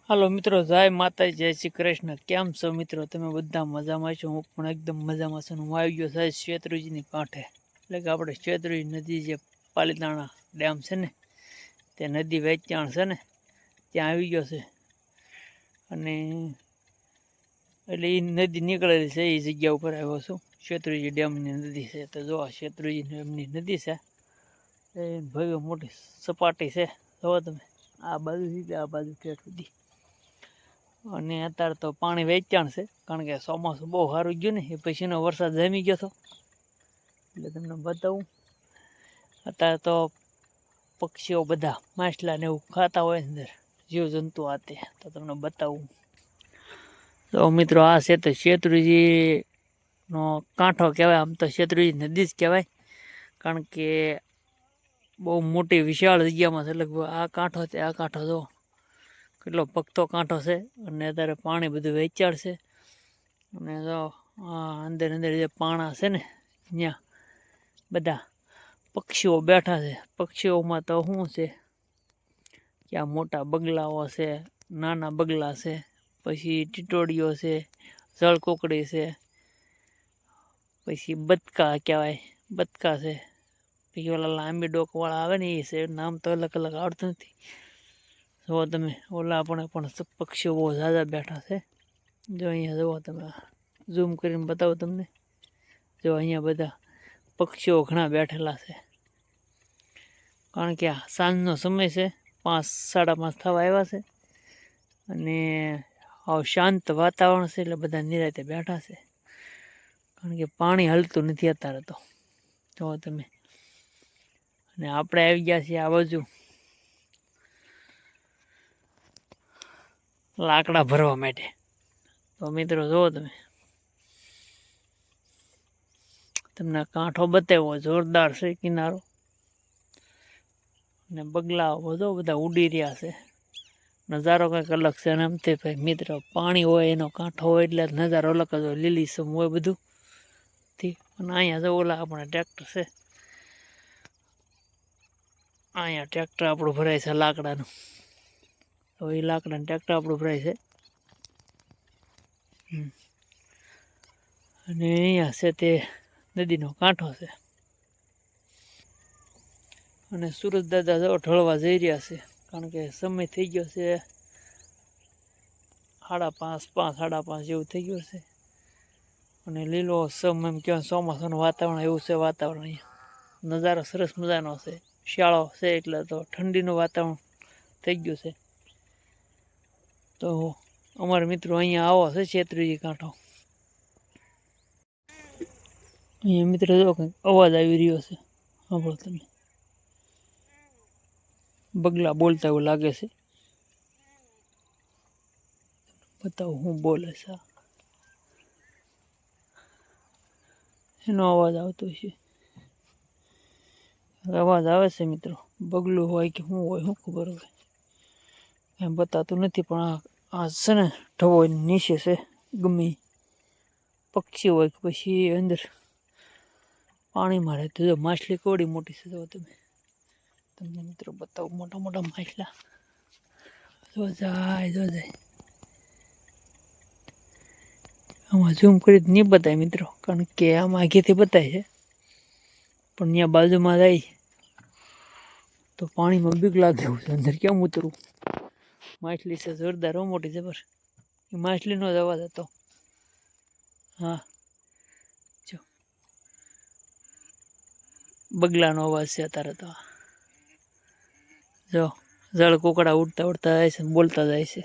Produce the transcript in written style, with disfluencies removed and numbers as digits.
હાલો મિત્રો, જય માતા, જય શ્રી કૃષ્ણ. કેમ છો મિત્રો? તમે બધા મજામાં છો? હું પણ એકદમ મજામાં છું. હું આવી ગયો સાહેબ શેત્રુજીની કાંઠે, એટલે કે આપણે શેત્રુજી નદી જે પાલીતાણા ડેમ છે ને, તે નદી વેચાણ છે ને, ત્યાં આવી ગયો છે. અને એટલે એ નદી નીકળેલી છે એ જગ્યા ઉપર આવ્યો છું. શેત્રુજી ડેમની નદી છે. તો જો આ શેત્રુજી ડેમની નદી છે, એ ભવ્ય મોટી સપાટી છે. જોવો તમે, આ બાજુ છે, આ બાજુ ઠેઠ સુધી. અને અત્યારે તો પાણી વેચાણ છે, કારણ કે ચોમાસું બહુ સારું ગયું ને, એ પછીનો વરસાદ જામી ગયો હતો. એટલે તમને બતાવું, અત્યારે તો પક્ષીઓ બધા માછલા ને એવું ખાતા હોય અંદર, જીવજંતુ આતે. તો તમને બતાવું. તો મિત્રો, આ છે તો શેત્રુજી નો કાંઠો કહેવાય. આમ તો શેત્રુજી નદી જ કહેવાય, કારણ કે બહુ મોટી વિશાળ જગ્યામાં છે. લગભગ આ કાંઠો છે, આ કાંઠો જો કેટલો પગતો કાંઠો છે. અને અત્યારે પાણી બધું વેચાણ છે. અને જો અંદર અંદર જે પાણા છે ને, ત્યાં બધા પક્ષીઓ બેઠા છે. પક્ષીઓમાં તો શું છે, ત્યાં મોટા બગલાઓ છે, નાના બગલા છે, પછી ટીટોડીઓ છે, જળકોકડી છે, પછી બતકા કહેવાય, બતકા છે, પછી ઓલા લાંબી ડોકવાળા આવે ને, એ છે. નામ તો અલગ અલગ આવડતું નથી. જુઓ તમે, ઓલા પણ પક્ષીઓ બહુ ઝાઝા બેઠા છે. જો અહીંયા જુઓ તમે, ઝૂમ કરીને બતાવો તમને. જો અહીંયા બધા પક્ષીઓ ઘણા બેઠેલા છે, કારણ કે આ સાંજનો સમય છે, 5, 5:30 થવા આવ્યા છે. અને આવ શાંત વાતાવરણ છે, એટલે બધા નિરાંતે બેઠા છે, કારણ કે પાણી હલતું નથી અત્યારે તો. જુઓ તમે, અને આપણે આવી ગયા છીએ આ બાજુ લાકડા ભરવા માટે. તો મિત્રો જુઓ તમે, તમને કાંઠો બતાવ્યો, જોરદાર છે કિનારો. અને બગલાઓ બધો બધા ઉડી રહ્યા છે. નજારો કંઈક અલગ છે. અને એમ તે ભાઈ મિત્ર, પાણી હોય એનો કાંઠો હોય એટલે નજારો અલગ જ હોય, લીલીસમ હોય બધું. અને અહીંયા જો ઓલા આપણે ટ્રેક્ટર છે, અહીંયા ટ્રેક્ટર આપણું ભરાય છે લાકડાનું. તો એ લાકડાનું ટ્રેક્ટર આપણું ભરાય છે. અને અહીંયા છે તે નદીનો કાંઠો છે. અને સુરજ દાદા જો ઢળવા જઈ રહ્યા છે, કારણ કે સમય થઈ ગયો છે 5:30, 5:30 જેવું થઈ ગયું છે. અને લીલો સમ એમ કહેવાય, ચોમાસાનું વાતાવરણ એવું છે. વાતાવરણ અહીંયા નજારો સરસ મજાનો છે. શિયાળો છે એટલે તો ઠંડીનું વાતાવરણ થઈ ગયું છે. તો અમારા મિત્રો અહીંયા આવો છે શેત્રુજી કાંઠો. અહીંયા મિત્રો જો કંઈક અવાજ આવી રહ્યો છે, સાંભળો તમે. બગલા બોલતા એવું લાગે છે. બતાવો હું બોલે છે. એનો અવાજ આવતો છે. અવાજ આવે છે મિત્રો. બગલું હોય કે શું હોય, શું ખબર હોય, એમ બતાતું નથી. પણ આ છે ને ઢવો નીચે છે. ગમે પક્ષી હોય કે પછી અંદર પાણીમાં રહેતું. જો માછલી કોડી મોટી છે. જો તમે, તમને મિત્રો બતાવું, મોટા મોટા માછલા. જો જાય. આમાં ઝૂમ કરી નહીં બતાય મિત્રો, કારણ કે આમાં આગેથી બતાય છે. પણ ત્યાં બાજુમાં જાય તો પાણીમાં બીક લાગે એવું છે. અંદર કેમ ઉતરવું? માછલી છે જોરદાર, મોટી જબર. એ માછલીનો જ અવાજ હતો. હા, જો બગલાનો અવાજ છે અત્યારે તો. જો જળ કોકડા ઉડતા ઉડતા જાય છે, બોલતા જાય છે.